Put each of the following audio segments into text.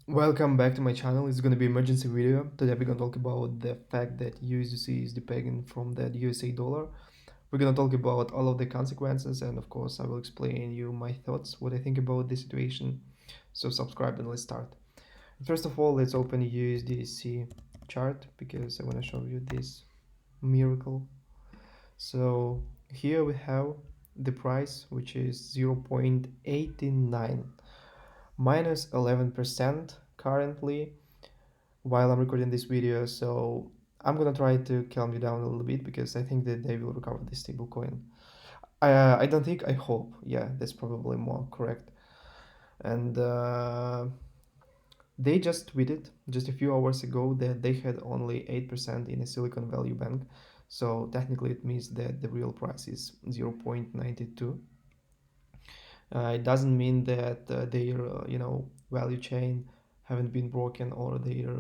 Welcome back to my channel. It's gonna be emergency video. Today we're gonna talk about the fact that USDC is depending from the USA dollar. We're gonna talk about all of the consequences, and of course I will explain you my thoughts, what I think about the situation. So subscribe and let's start. First of all, let's open USDC chart because I wanna show you this miracle. So here we have the price, which is 0.89 minus 11% currently while I'm recording this video. So I'm gonna try to calm you down a little bit because I think that they will recover this stable coin. I don't think, I hope. Yeah, that's probably more correct. And they just tweeted just a few hours ago that they had only 8% in a Silicon Valley Bank. So technically it means that the real price is 0.92. It doesn't mean that their value chain haven't been broken or their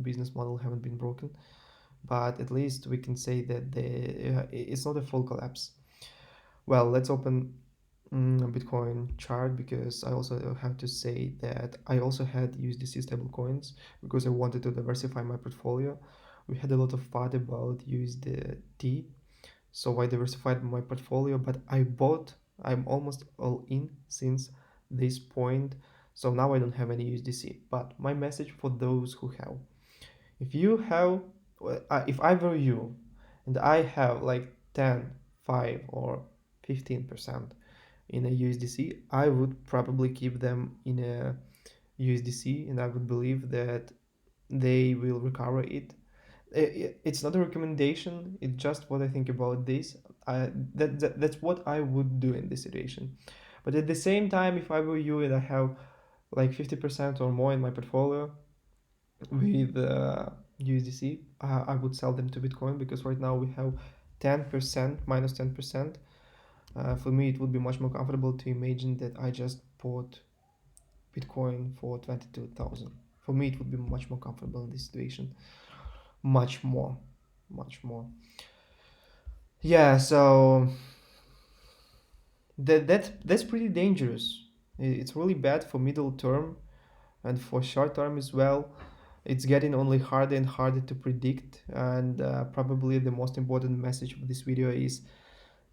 business model haven't been broken, but at least we can say that it's not a full collapse. Well, let's open a Bitcoin chart because I also have to say that I also had USDC stable coins because I wanted to diversify my portfolio. We had a lot of thought about USDT, so I diversified my portfolio, but I'm almost all in since this point. So now I don't have any USDC. But my message for those who have, if you have, if I were you and I have like 10, 5 or 15% in a USDC, I would probably keep them in a USDC and I would believe that they will recover it. It's not a recommendation, it's just what I think about this. That's what I would do in this situation. But at the same time, if I were you and I have like 50% or more in my portfolio with USDC, I would sell them to Bitcoin because right now we have 10%, minus 10%. For me, it would be much more comfortable to imagine that I just bought Bitcoin for 22,000. For me, it would be much more comfortable in this situation. Much more, much more. Yeah, so that's pretty dangerous. It's really bad for middle term and for short term as well. It's getting only harder and harder to predict, and probably the most important message of this video is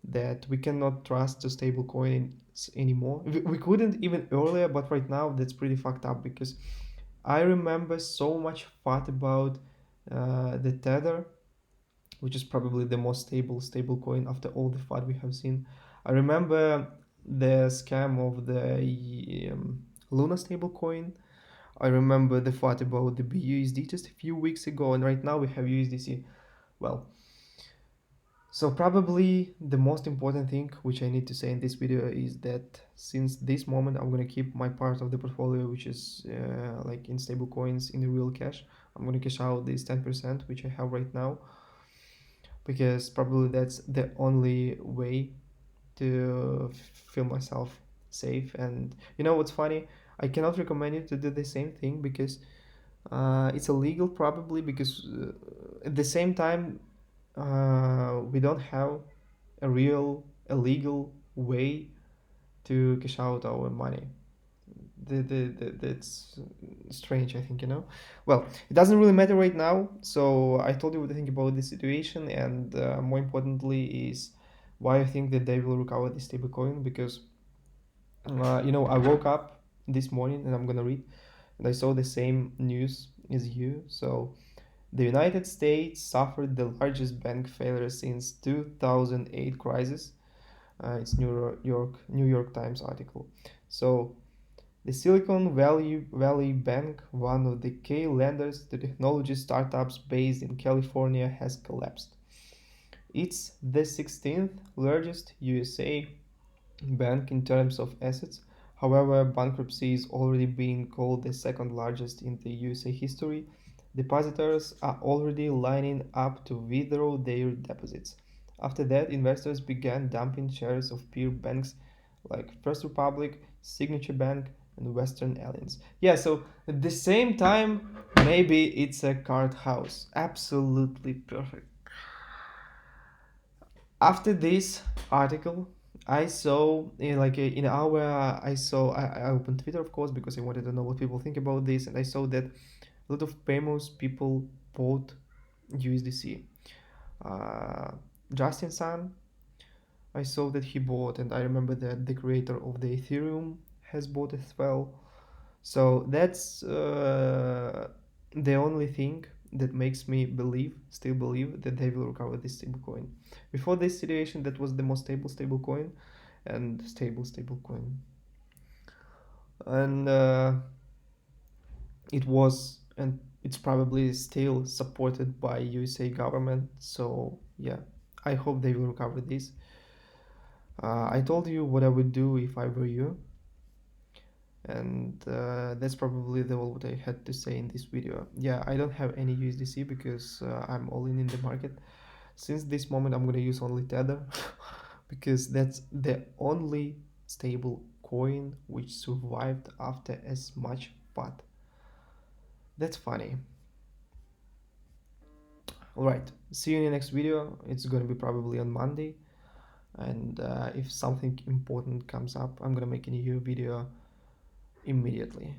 that we cannot trust the stable coins anymore. We couldn't even earlier, but right now that's pretty fucked up because I remember so much thought about the tether, which is probably the most stable coin after all the FUD we have seen. I remember the scam of the Luna stable coin. I remember the FUD about the BUSD just a few weeks ago, and right now we have USDC. Well, so probably the most important thing which I need to say in this video is that since this moment I'm gonna keep my part of the portfolio, which is like in stable coins in the real cash. I'm gonna cash out this 10% which I have right now because probably that's the only way to feel myself safe. And you know what's funny? I cannot recommend you to do the same thing because it's illegal probably because at the same time we don't have a legal way to cash out our money. That's strange, I think, you know. Well, it doesn't really matter right now, so I told you what I think about this situation, and more importantly is why I think that they will recover this stablecoin because I woke up this morning and I'm gonna read and I saw the same news as you. So the United States suffered the largest bank failure since 2008 crisis. It's New York Times article. So the Silicon Valley Bank, one of the key lenders to technology startups based in California, has collapsed. It's the 16th largest USA bank in terms of assets. However, bankruptcy is already being called the second largest in the USA history. Depositors are already lining up to withdraw their deposits. After that, investors began dumping shares of peer banks like First Republic, Signature Bank, and Western Alliance. Yeah, so at the same time, maybe it's a card house. Absolutely perfect. After this article, I saw in our I opened Twitter, of course, because I wanted to know what people think about this, and I saw that a lot of famous people bought USDC. uh, Justin Sun, I saw that he bought, and I remember that the creator of the Ethereum has bought as well. So that's the only thing that makes me still believe that they will recover this stablecoin. Before this situation, that was the most stable coin, and stable coin, and it was, and it's probably still supported by USA government. So yeah, I hope they will recover this. I told you what I would do if I were you, and that's probably the all what I had to say in this video. Yeah, I don't have any USDC because I'm all in the market. Since this moment, I'm gonna use only Tether because that's the only stable coin which survived after as much path. That's funny. Alright, see you in the next video. It's gonna be probably on Monday, and if something important comes up, I'm gonna make a new video immediately.